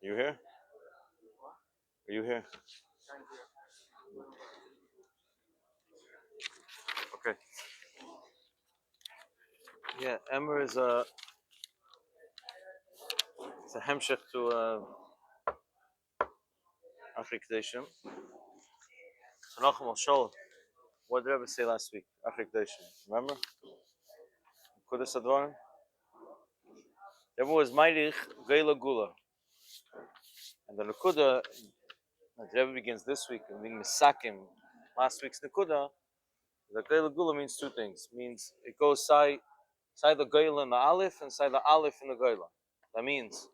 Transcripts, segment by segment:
You here? Are you here? Okay. Yeah, Emor is it's a hemshech to Achri Kedeshim. So Nachum will show what did Rebbe say last week? Achri Kedeshim. Remember? Kudas Advarim. Rebbe was Meirich Geila Gula, and the Nakuda that Rebbe begins this week and being Misakim last week's Nakuda. The Geila Gula means two things. It means it goes side the Geila in the Aleph and side the Aleph in the Geila. That means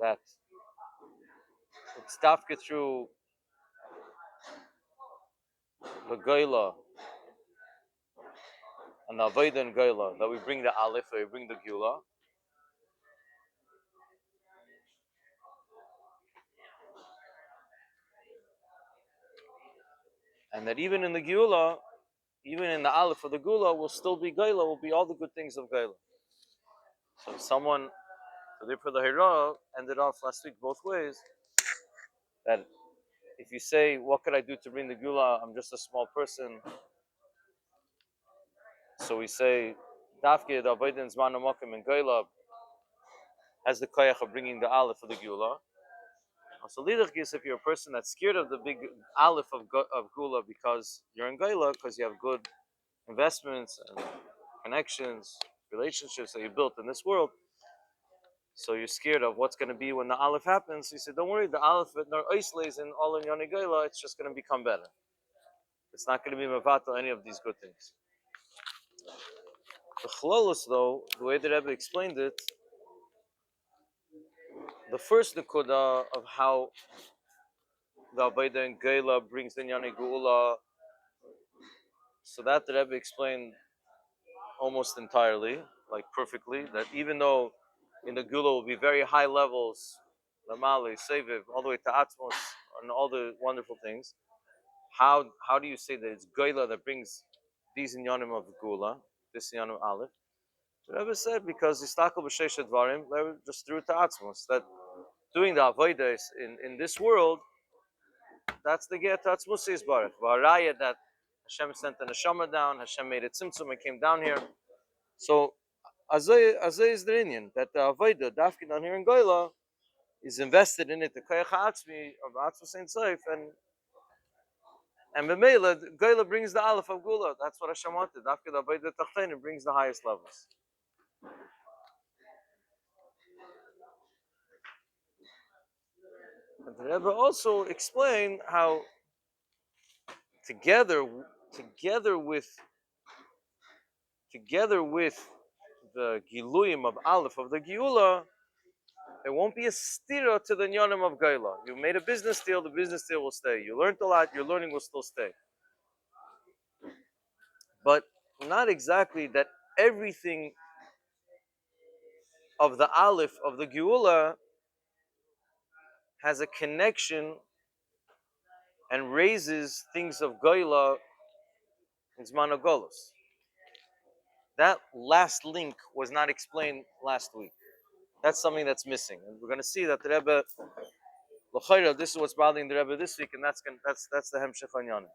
that it's dafke through the Geila and the Avodah and Geila that we bring the Aleph, or we bring the Gula. And that even in the Geula, even in the Aleph of the Gula, will still be Geila, will be all the good things of Geila. So someone, so therefore the Hira ended off last week both ways, that if you say, what could I do to bring the Gula? I'm just a small person. So we say, Dafke, the Avodah and Zman HaMokim and Geila has the koyach of bringing the Aleph of the Gula. So Lidach is if you're a person that's scared of the big Aleph of Gula because you're in Geila, because you have good investments and connections, relationships that you built in this world. So you're scared of what's going to be when the Aleph happens. You say, don't worry, the Aleph nor Oisleis in all in Yoni Geila, it's just going to become better. It's not going to be Mavato any of these good things. The Chlolus, though, the way that Rebbe explained it, the first Nekuda of how the Avodah and Geila brings the Yoni Geula, so that the Rebbe explained almost entirely, like perfectly, that even though in the Geula will be very high levels, Lamali, Seviv, all the way to Atmos, and all the wonderful things, how do you say that it's Geila that brings these inyanim of Geula, this inyanim Aleph? The Rebbe said because Istakel b'sheish Dvarim, just threw it to Atmos, that doing the Avodah in this world, that's the get Atmos is Baruch. V'haraya that Hashem sent the neshama down, Hashem made it tzimtzum, it came down here. So, Azay is the Indian, that the Avodah, Dafki down here in Geila, is invested in it, the Koyach HaAtzmi, of Atzmos Ein Sof, and B'meila, Geila brings the Aleph of Gula. That's what Hashem wanted. Dafki the Avodah Tachtein brings the highest levels. And the Rebbe also explained how together with the Giluyim of Aleph of the Geula, it won't be a stira to the Nyonim of Geila. You made a business deal, the business deal will stay. You learned a lot, your learning will still stay. But not exactly that everything of the Aleph of the Geula has a connection and raises things of Geila in Zman HaGolus. That last link was not explained last week. That's something that's missing. And we're going to see that the Rebbe, L'chayra, this is what's bothering the Rebbe this week, and that's the Hemshech Anyanim.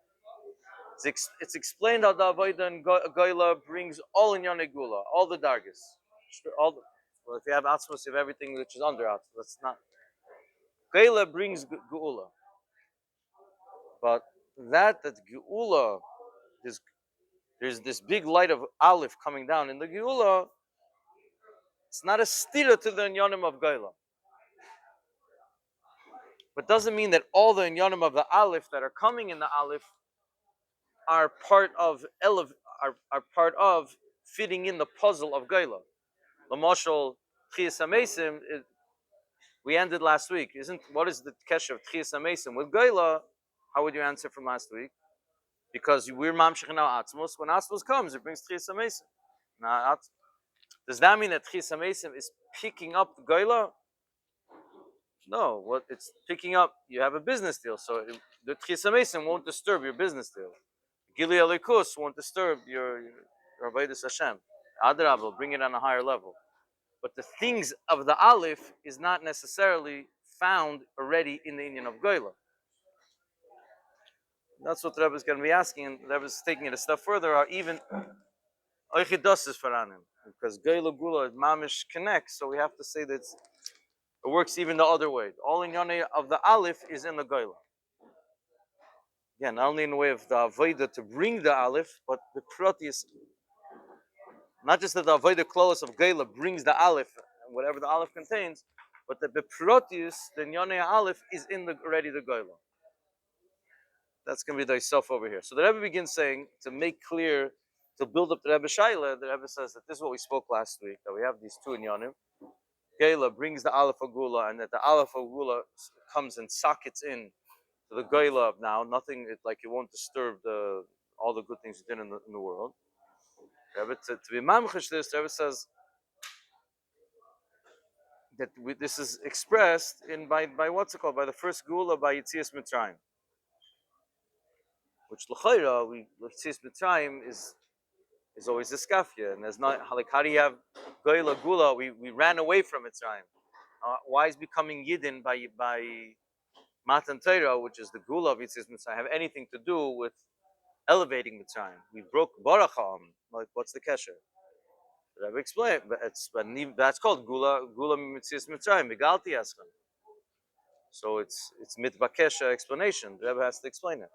It's explained how the Avodah and Geila brings all in Yonei Gula, all the dargis. Well, if you have Atzmos, you have everything which is under Atzmos. That's not. Geila brings Geula. But that Geula, there's this big light of Aleph coming down in the Geula, it's not a stira to the Inyanim of Geila. But doesn't mean that all the Inyanim of the Aleph that are coming in the Aleph are part of fitting in the puzzle of Geila. L'moshel Tchias HaMeisim, we ended last week. What is the kesher of Tchias HaMeisim with Geila? How would you answer from last week? Because we're mamshich now Atzmos. When Atzmos comes, it brings Tchias HaMeisim. Now, does that mean that Tchias HaMeisim is picking up the Geila? No. What it's picking up, you have a business deal, so the Tchias HaMeisim won't disturb your business deal. Gili Alikus won't disturb your Avodas Hashem. Adrab will bring it on a higher level. But the things of the Aleph is not necessarily found already in the Inyan of Goyla. That's what the Rebbe is going to be asking, and the Rebbe is taking it a step further, or even Oichidos Faranim, because Goyla Gula Mamish connects, so we have to say that it works even the other way. All Inyan of the Aleph is in the Goyla. Again, not only in the way of the Avodah to bring the Aleph, but the Proteus, not just that the Avodah Klolos of Goyla brings the Aleph, whatever the Aleph contains, but the Proteus, the Inyan Aleph, is in the already the Goyla. That's going to be the self over here. So the Rebbe begins saying, to make clear, to build up the Rebbe Shaila, the Rebbe says that this is what we spoke last week, that we have these two inyanim. Geila brings the Aleph Agula, and that the Aleph Agula comes and sockets in to the Geila of now. Nothing, it won't disturb all the good things you did in the world. Rebbe, to be mamchish this, the Rebbe says that this is expressed by what's it called? By the first Gula, by Yitzias Mitzrayim. Which l'chayra, Yitzias Mitzrayim is always a skafia, and there's not like how do you have goyla gula? We ran away from Mitzrayim. Why is becoming yidden by Matan Torah, which is the gula of Yitzias Mitzrayim, have anything to do with elevating Mitzrayim? We broke baracham. Like what's the kesher? I've explained, but that's called gula Yitzias Mitzrayim. Begalti aschem. So it's mitbakesha explanation. The Rebbe has to explain it.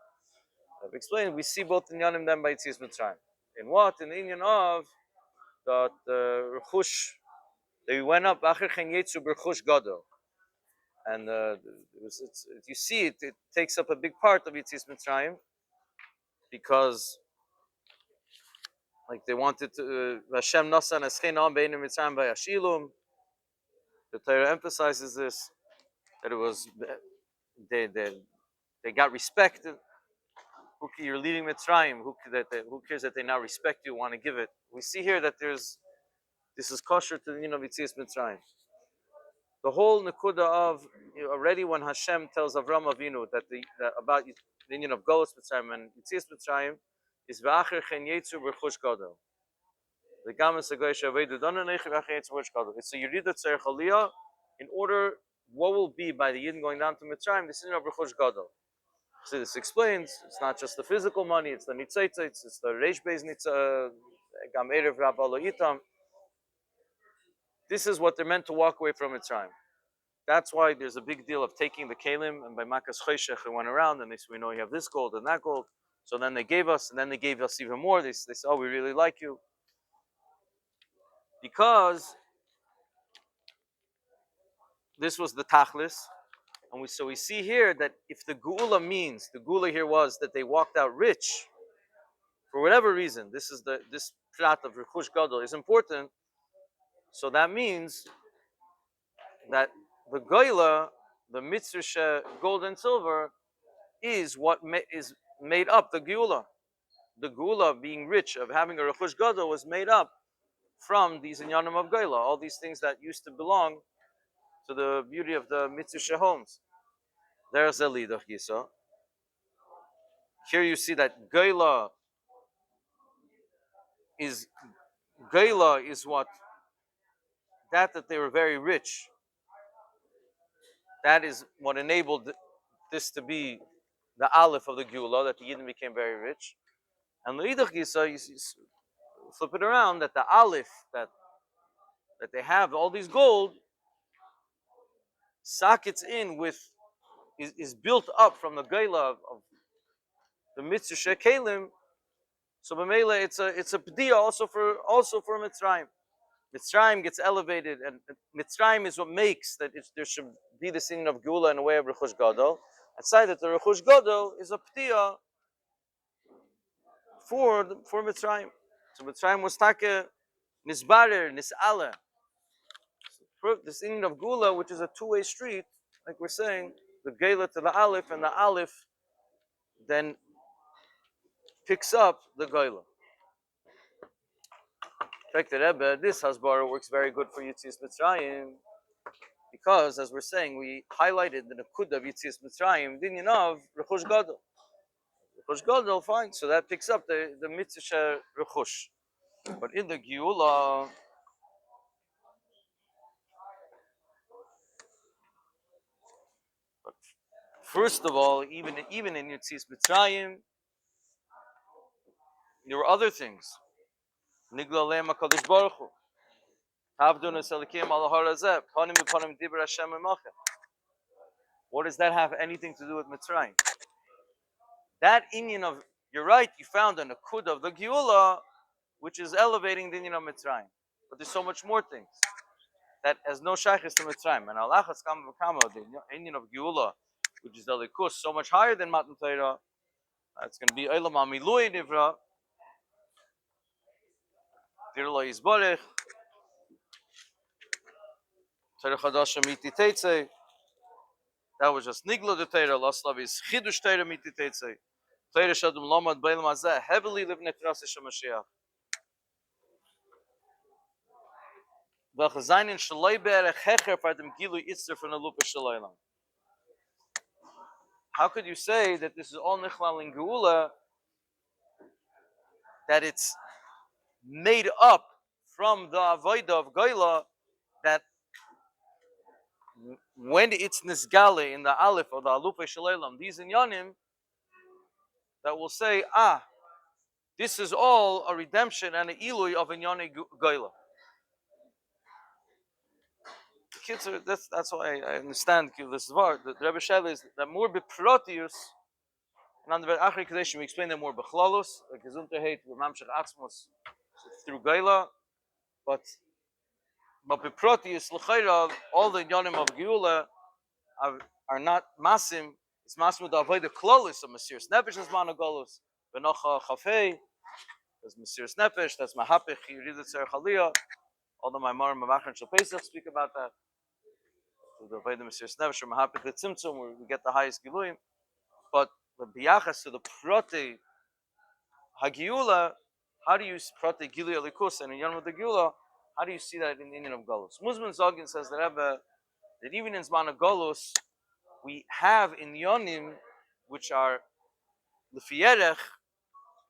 I've explained. We see both inyanim then by Yitzias Mitzrayim. In what? In the inyan of that rechush, they went up acher chen yetzu b'rechush gadol, and you see it takes up a big part of Yitzias Mitzrayim, because like they wanted to Hashem nasan eschenam beinu Mitzrayim vayashilum. The Torah emphasizes this, that it was they got respected. You're leading Mitzrayim. Who cares that they now respect you, want to give it? We see here that this is kosher to the union of Yitzias Mitzrayim. The whole nekuda of already when Hashem tells Avram Avinu that about the union of Golus Mitzrayim and Yitzias Mitzrayim is v'acher chen yetzu b'rechush gadol. The gamas hagoyish avedu dana neicher v'acher yetzu b'rechush gadol. It's a yerida tzarech aliyah in order what will be by the Yidden going down to Mitzrayim. This is of b'rechush gadol. So this explains it's not just the physical money, it's the nitzaitzitz, it's the reish beis gam erev rabba lo itam. This is what they're meant to walk away from Mitzrayim. That's why there's a big deal of taking the kelim, and by Makas Choshech they went around and they said, we know you have this gold and that gold. So then they gave us, and then they gave us even more. They said, oh, we really like you. Because this was the tachlis. And we see here that if the Geula means, the Geula here was that they walked out rich, for whatever reason, this prat of Rechush Gadol is important. So that means that the Geula, the Mitzvah gold and silver, is what is made up the Geula. The Geula being rich, of having a Rechush Gadol, was made up from these inyanim of Geula, all these things that used to belong to the beauty of the Mitzvah homes. There's a lidach yisa. Here you see that Geula is what that they were very rich. That is what enabled this to be the aleph of the Geula, that the Yidden became very rich. And the lidach yisa, you flip it around, that the aleph that they have all these gold sockets in with is built up from the Geula of the mitzvah shekelim. So b'meila it's a p'diya also for Mitzrayim. Mitzrayim gets elevated, and Mitzrayim is what makes that there should be the singing of Geula in a way of Rechush Gadol. Aside that the Rechush Gadol is a p'diya for Mitzrayim. So Mitzrayim was take nisbarer nis'ala. The singing of Geula, which is a two-way street, like we're saying, the Geula to the Aleph, and the Aleph then picks up the Geula. In fact, the Rebbe, this Hasbara works very good for Yitzias Mitzrayim, because, as we're saying, we highlighted the Nekud of Yitzias Mitzrayim, Dinyan of Rechush Gadol. Rechush Gadol, fine, so that picks up the Mitzvah Rechush. But in the Geula, First of all, even in Yitzis Mitzrayim, there were other things. Nigla Leim HaKadosh Baruch Hu. Havdun Eselikim Al Harazeh. Panim V'Panim Dibur Hashem Emachem. What does that have anything to do with Mitzrayim? That inyan of, you're right, you found an akud of the Geula, which is elevating the inyan of Mitzrayim. But there's so much more things that has no shaykhis to Mitzrayim. And Allah has come the inyan of Geula, which is the likus, so much higher than Matan Torah. It's going to be Eilam HaMilui Nivra. Dirlo Yizborech. Torah Chadasha Miti Teitzei. That was just Nigla de Torah. Laslav is Chidush Torah Miti Teitzei. Torah Shadum Lomad Beilam Hazeh. Heavily live Netras Mashiach. V'chazayin Shaloi Be'erech Hecher Partem Gilu Itzer from the Lupa Shalaylam. How could you say that this is all Nichlal in Geula, that it's made up from the Avodah of Geula, that when it's Nisgale in the Aleph or the Alufa Shalaylam, these inyanim, that will say, this is all a redemption and an Ilui of Inyani Geula. That's why I understand this Dvar. The Rebbe Sheva is that more beprotius, and on the Achri Kadesh we explain that more bechlalos, like Gesundheit, Mamshach Atzmos through Geula, but beprotius l'chayra, all the Yonim of Geula are not masim. It's masim with the avodah klolis of Mesiras Nefesh as Managolos, Benocha Chafei, as Mesiras Nefesh, that's Mahapich Yiridat Tzar Chaliyah. All the Maimar Mavachran Shal Pesach speak about that. The Avodah Mesiras Nefesh or Mahapich Tzimtzum, where we get the highest Giluyim. But the biyachas to the prote Hagiula, how do you prote Giluy Alikus and in Yom of the Geula? How do you see that in the Indian of Golus? Muzman Zogin says that Rebbe, that even in Zman of Golus, we have in Yonim, which are Lefierech,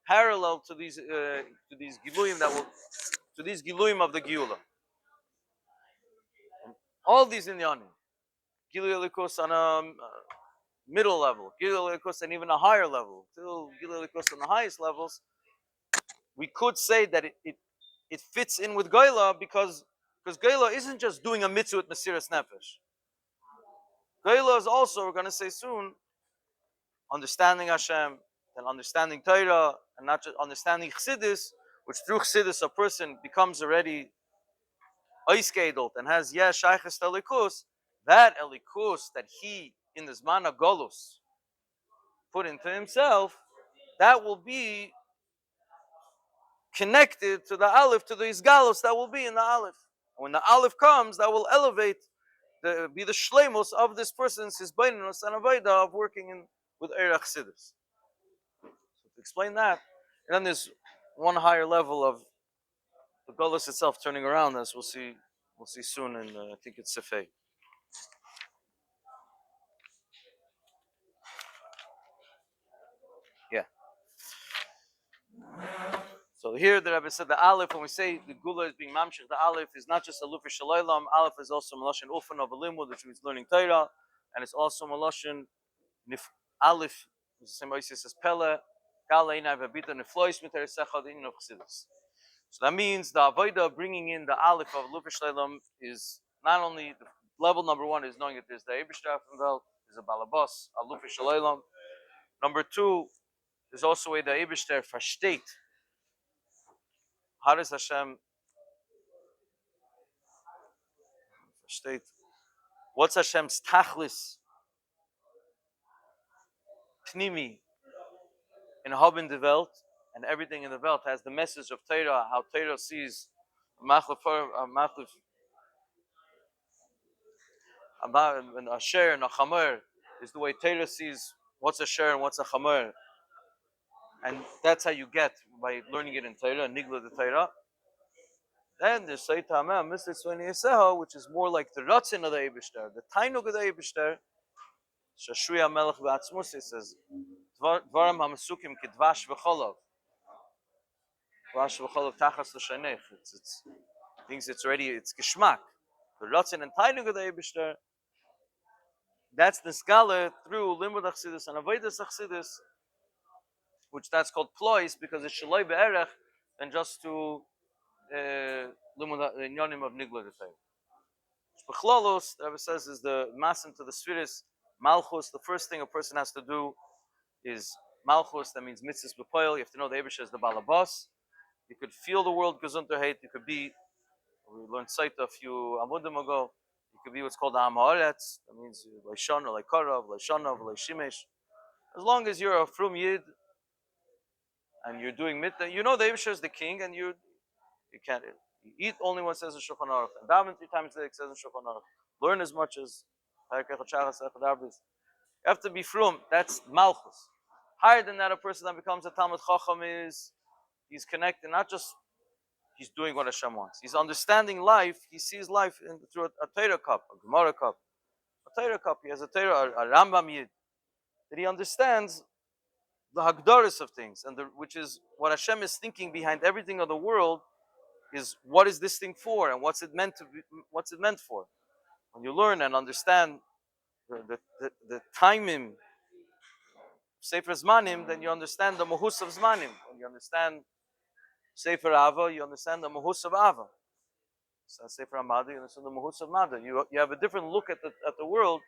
parallel to these Giluyim to these Giluyim of the Geula. All these in Yonim, Giluy Alikus on a middle level, Giluy Alikus and even a higher level, till Giluy Alikus on the highest levels, we could say that it fits in with Geula because Geula isn't just doing a mitzvah with Mesiras Nefesh. Geula is also, we're going to say soon, understanding Hashem and understanding Torah and not just understanding Chassidus, which through Chassidus a person becomes already oiskedelt and has shaychus elikus. That elikus that he in the Zman HaGolus put into himself, that will be connected to the Aleph, to the Isgalos that will be in the Aleph. And when the Aleph comes, that will elevate, be the shleimus of this person's his beinus and avodah of working with Eirach Chassidus. So to explain that, and then there's one higher level of the Golus itself turning around, as we'll see soon, and I think it's Sefei. Yeah. So here the Rebbe said the Aleph, when we say the Gula is being mamshich, the Aleph is not just a Lufa Shalaylam. Aleph is also Maloshin Ufan of a Limud, which means learning Torah, and it's also Maloshin Aleph, the same Oasis as Pele, Gala Inai Vabita Neflois Miter Secha, the Inin of Chassidus. So that means the Avodah bringing in the Aleph of Lufa Shalaylam is not only the level number one is knowing that there's the Eibishter from Welt, there's a Balabas, a Lufa Shalaylam. Number two, there's also a the Eibishter versteht. How does Hashem versteht? What's Hashem's tachlis, pnimi, in Hab in the Welt, and everything in the Welt has the message of Torah, how Torah sees Machlef and a Asher and a Chamer is the way Torah sees what's a Asher and what's a Chamer. And that's how you get by learning it in Torah, Nigla the Torah. Then there's Sayyid Hamam, Mr. Tzvani Yeseho, which is more like the Ratzin of the Eibishter, the Tainug of the Eibishter. Shashui HaMelech V'atzmus, it says, Dvarim HaMesukim K'dvash V'cholov. Dvash V'cholov Tachas L'shanech. It's things it's already, it's Geschmack. The Ratzin and Tainug of the Eibishter, that's the skala through limud achsidus and avodas achsidus, which that's called plois because it's shaloi be'erech than just to limud inyanim of nigla detay. Bechlolos, the Rebbe says, is the masim to the spheres Malchus. The first thing a person has to do is Malchus. That means mitzvahs b'poil. You have to know the Eibusha is the balabas. You could feel the world gesundheit. You could be. We learned Saita a few amudim ago. You could be what's called Am Haaretz. That means Leishon or Leikarav, Leishonav, Leishimesh. As long as you're a frum yid and you're doing mitzvah, you know the Eibusha is the king, and you can't. You eat only what says in Shulchan Aruch, and daven 3 times a day says in Shulchan Aruch. Learn as much as. You have to be frum. That's Malchus. Higher than that, a person that becomes a Talmud Chacham is he's connected, not just he's doing what Hashem wants. He's understanding life. He sees life through a Torah cup, a Gemara cup, a Torah cup. He has a Torah, a Rambam Yid, that he understands the Hagdaris of things, and which is what Hashem is thinking behind everything of the world. Is what is this thing for, and what's it meant to be? What's it meant for? When you learn and understand the timing, Sefer Zmanim, then you understand the Mahus of Zmanim. When you understand Sefer Ava, you understand the Mahus of Ava. So Sefer Amada, you understand the Mahus of Mada. You have a different look at the world.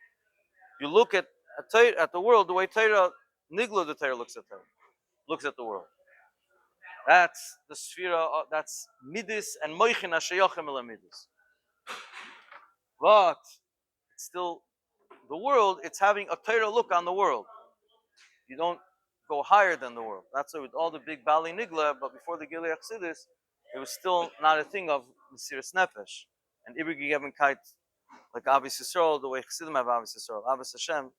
You look at the world the way Torah, Nigla the Torah looks at the world. That's the sphere. That's Midis and Moichin Hashayachim El Midis. But it's still the world. It's having a Torah look on the world. You don't go higher than the world. That's why with all the big Bali Nigla, but before the Gilei Chassidus, it was still not a thing of Mesiras Nefesh and Ibri Gegebenkeit, like Avis Yisrael, the way Chassidim have Avis Yisrael, Avis Hashem,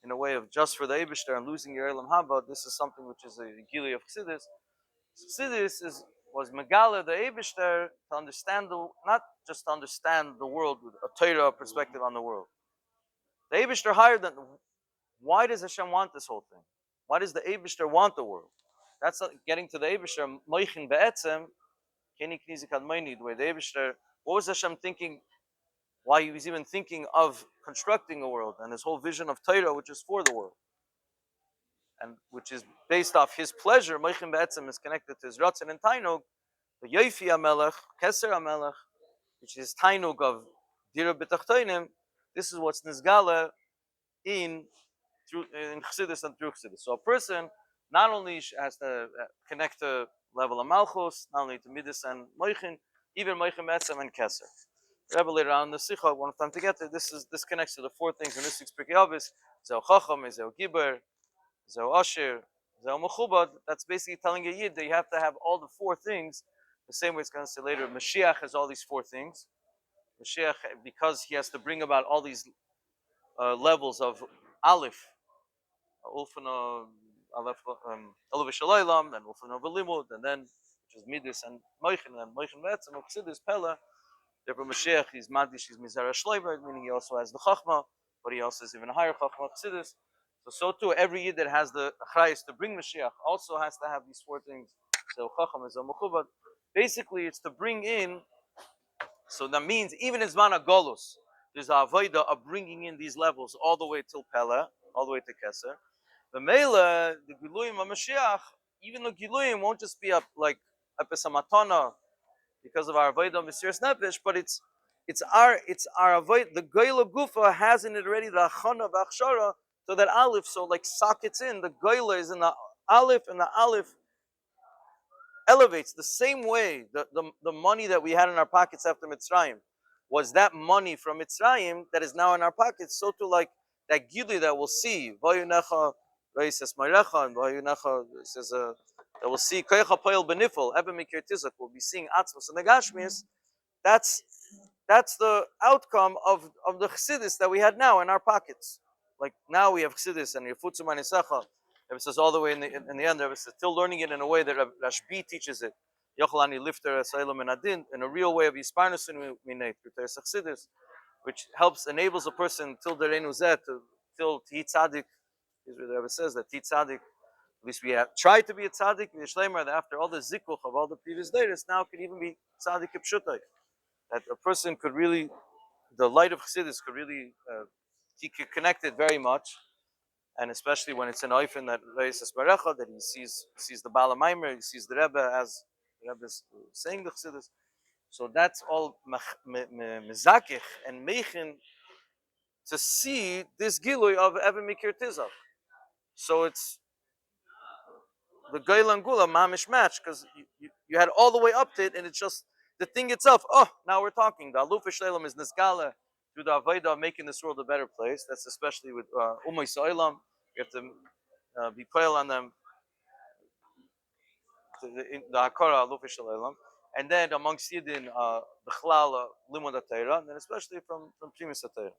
in a way of just for the Eibishter and losing your Elam Haba. This is something which is a Gilei of Chassidus. Chassidus was Megala the Eibishter to understand not just to understand the world with a Torah perspective on the world. The Eibishter higher than. Why does Hashem want this whole thing? Why does the Eibishter want the world? That's not getting to the Eibishter. Moichin be'etzem, keni knizik admoini, the way the Eibishter. What was Hashem thinking? Why he was even thinking of constructing a world and his whole vision of Torah, which is for the world, and which is based off his pleasure. Moichin be'etzem is connected to his ratzon and tainug. The Yofi HaMelech, Keser HaMelech, which is tainug of dira b'tachtoinim. This is what's nizgala in Chassidus and through Chassidus. So a person not only has to connect to level of Malchus, not only to Midas and Moichin, even Moichin Betzem and Keser. Rebbe later on in the Sikha, one time to get there, this connects to the 4 things in this week's Pirkei Avos: Zeu Chacham, Zeu Giber, Zeu Asher, Zeu Mechubad. That's basically telling a Yid that you have to have all the 4 things. The same way it's going to say later, Mashiach has all these 4 things. Mashiach, because he has to bring about all these levels of Aleph, Ulfana Aleph Shalaylam, then Ulfana Velimud, and then which is Midas and Moichin, and Moichin Vetzim, Chassidus, Pella. Therefore, Mashiach is Madish, is Mizara Shleiber, meaning he also has the Chachma, but he also has even a higher Chachma, Chassidus. So too, every Yid that has the Achrayus to bring Mashiach also has to have these 4 things. So Chacham is a Mechubad. Basically, it's to bring in. So that means even in Zman HaGolus, there's a avodah of bringing in these levels all the way till Pella, all the way to Keser. The Mela, the Giluyim of Mashiach, even the Giluyim won't just be like a Pesamatana because of our avodah of Mesiras Nefesh, but it's our avodah. The Goyla Gufa has in it already the Achana V'Achshara, so that Aleph, so like sockets in, the Goyla is in the Aleph, and the Aleph elevates the same way the money that we had in our pockets after Mitzrayim was that money from Mitzrayim that is now in our pockets. So too, like that Gili that we'll see, Vayunecha Reisas Mayrecha, and Vayunecha says that we'll see Koyecha Poel Benifel, Eben Mikir Tizak, we'll be seeing Atzmos and the Gashmias. That's the outcome of the Chassidus that we had now in our pockets. Like now we have Chassidus and Yefutzum Anisecha. It says all the way in the end, it says still learning it in a way that Rashbi teaches it. Yochalani Lifter Asylum and Adin, in a real way of Yisparnusin Minate, through Chassidus, which enables a person till the Renuzet, till Ti Tzadik. The Rebbe says that Ti Tzadik, at least we have tried to be a Tzadik, that after all the Zikuch of all the previous days, now could even be Tzadik Kipshutai. That a person could really, the light of Chassidus could really he could connect it very much, and especially when it's an oifen that Reises Barecha, that he sees the Bala Maimer, he sees the Rebbe as the Rebbe is saying the Chassidus. So that's all mezakich and meichin to see this gilui of Eben Mikir Tizah. So it's the Geil and Gula mamish match, because you had all the way up to it, and it's just the thing itself. Oh, now we're talking. The Aluf Shalom is Nisgala through the Avodah of making this world a better place. That's especially with Umay So'ilam. You have to be pale on them, the Hakara Aluf Shalom. And then amongst Yidin, the Chlal Limud HaTorah, and then especially from Primus HaTorah.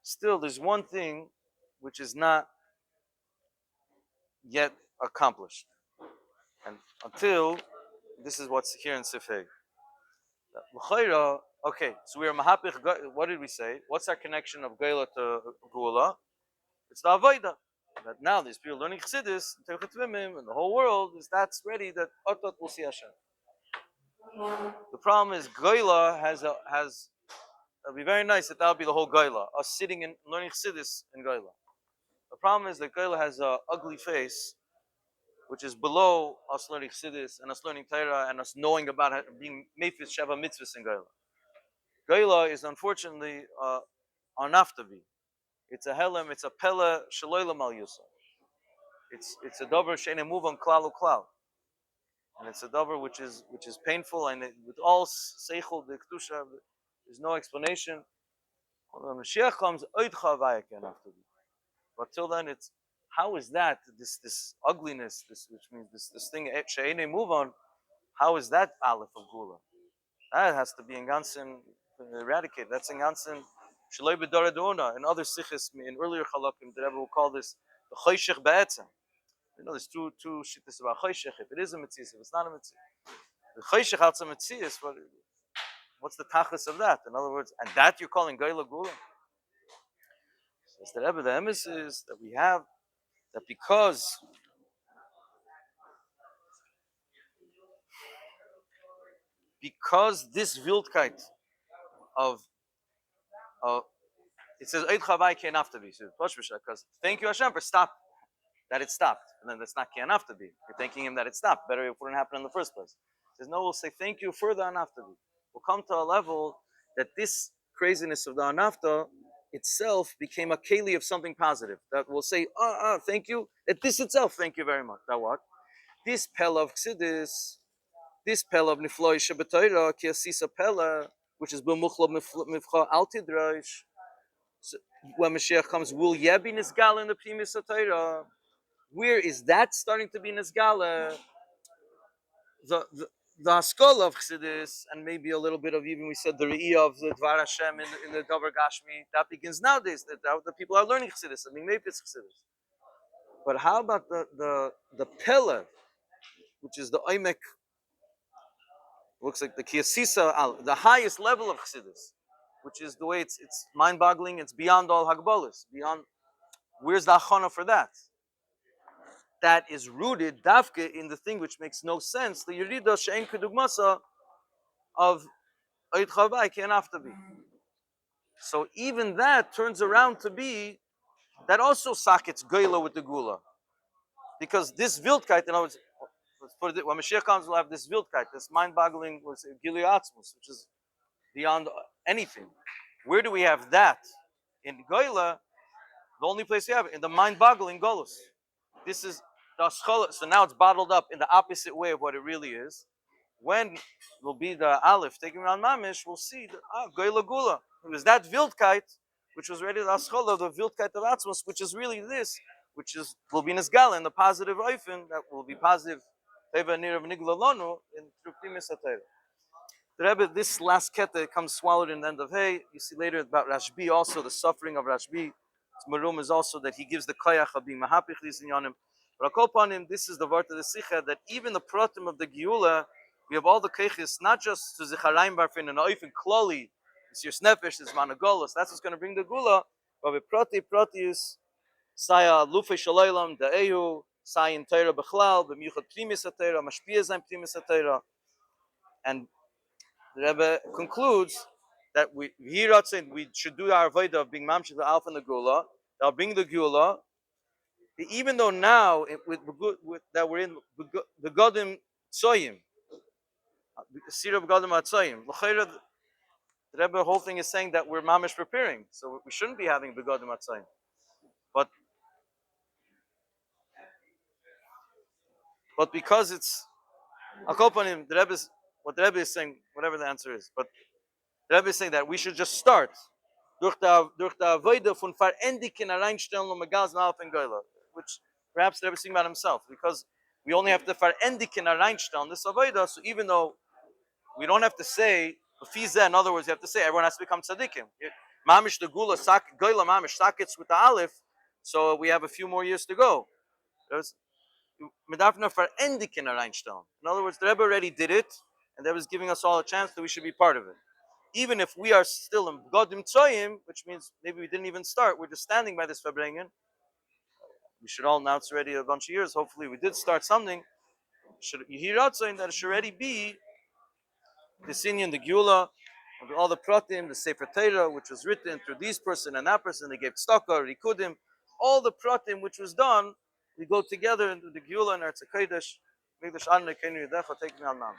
Still, there's one thing which is not yet accomplished. And until, this is what's here in Sifei. Okay, so we are Mahapich, what did we say? What's our connection of Geila to Gula? It's the Avodah. That now these people learning Chassidus, and the whole world that's ready that Otot will see Hashem. The problem is Geila it'll be very nice that that'll be the whole Geila, us sitting and learning Chassidus in Geila. The problem is that Geila has an ugly face, which is below us learning Chassidus and us learning Torah and us knowing about being Mephis Sheva Mitzvahs in Geila. Geila is unfortunately Anaftavi. It's a Helem, it's a Pella Shaloila Mal Yusuf. It's a Dover Sheine move on Klal Klal. And it's a Dover which is painful, and with all Seichel, the Kedusha, there's no explanation. When Mashiach comes, Oidcha Avaya Anaftavi. But till then, it's how is that this ugliness, which means this thing Sheine move on? How is that Aleph of Gula? That has to be in Gansen eradicated. That's in Gansen Shaloi B'Dora Doona. In other sichos, in earlier Chalakim, the Rebbe will call this the Choshech Be'etzem. You know, there's two shittas about Choshech. If it is a mitzvah, if it's not a mitzvah, the Choshech outside mitzvah. What's the tachlis of that? In other words, and that you're calling Geila Gula. Says the Rebbe, the emes is that we have that because this Wildkeit of it says Eid Chavai can't have to be. Because thank you Hashem for stop that it stopped, and then that's not can't have to be. You're thanking Him that it stopped. Better if it wouldn't happen in the first place. He says no, we'll say thank you for the anafta. We'll come to a level that this craziness of the anafta itself became a keli of something positive. That will say thank you. That this itself, thank you very much. That what? This pella of Chassidus, this pella of Nifloi Shabbatayra, Ki Asisa pella, which is B'muchla Mifcha Altidraish. So when Mashiach comes, will Yebi Nisgala in the Primis HaTorah? Where is that starting to be Nisgala? The Haskalah of Chassidus, and maybe a little bit of even we said the Re'iyah of the Dvar Hashem in the Davar Gashmi, that begins nowadays. That the people are learning Chassidus. I mean, maybe it's Chassidus. But how about the Pella, which is the Oimek? Looks like the Kiyasisa, the highest level of Chassidus, which is the way it's mind-boggling. It's beyond all Hagbolas. Beyond, where's the Achana for that? That is rooted dafke in the thing which makes no sense. The Yerida She'en Kedugmasa of Eid Chavai can't have to be. So even that turns around to be that also sockets Geila with the Gula, because this Wildkeit, in other words, let's put it, when Mashiach comes, we'll have this Wildkeit, this mind-boggling Gilui Atzmus, which is beyond anything. Where do we have that? In Geila, the only place we have it, in the mind-boggling Golus. This is the Aschala, so now it's bottled up in the opposite way of what it really is. When will be the Aleph taking around Mamish, we'll see Geila Gula. It was that Wildkeit, which was ready to Aschala, the Wildkeit of Atzmus, which is really this, which is will be Nisgala in the positive Oifen, that will be positive Teva Nir of Nigla Lonu in through Primis HaTorah. The Rebbe, this last ketta comes swallowed in the end of Hey. You see later about Rashbi also, the suffering of Rashbi. Marum is also that he gives the koyach of being mahapich these inyanim. But upon him, this is the word of the Sikha, that even the pratim of the Geula, we have all the keiches, not just to Zicharayim Barfin and Oifen Kloli, it's your Snefesh, it's Managolos, that's what's going to bring the Gula, but with Pratius, Saya Lufe Shalaylam, the Ehu, Sayin Teira Bechlal, B'miuchat Primis HaTorah, Mashpiyah Zayin Primis HaTorah. And the Rebbe concludes that we should do our avodah of being mamshich the alpha and the gula. That'll bring the gula. Even though now that we're in the godim tsoyim, the sira of godim atzoyim. The Rebbe whole thing is saying that we're mamish preparing, so we shouldn't be having begodim atzoyim. But because it's akopanim, what the Rebbe is saying, whatever the answer is, but the Rebbe is saying that we should just start durch the avodah von verendigen reinstellen und megaz na auf Goyla, which perhaps the Rebbe is saying about himself, because we only have to verendigen reinstellen this avodah. So even though we don't have to say fiza, in other words, you have to say everyone has to become tzaddikim. Mamish the gula sak Goyla mamish sakits with the aleph, so we have a few more years to go. In other words, the Rebbe already did it, and that was giving us all a chance that we should be part of it. Even if we are still in Godim Tzoyim, which means maybe we didn't even start, we're just standing by this Fabrengen. We should all, now it's already a bunch of years, hopefully we did start something. You hear out saying that it should already be the Sinyan, the Gula, all the Pratim, the Sefer Torah, which was written through this person and that person, they gave Tzedakah, Rikudim, all the Pratim which was done. We go together into the Gula and Eretz HaKodesh. Mikdash Adonai Keinu Yedecha, take me al Mamish.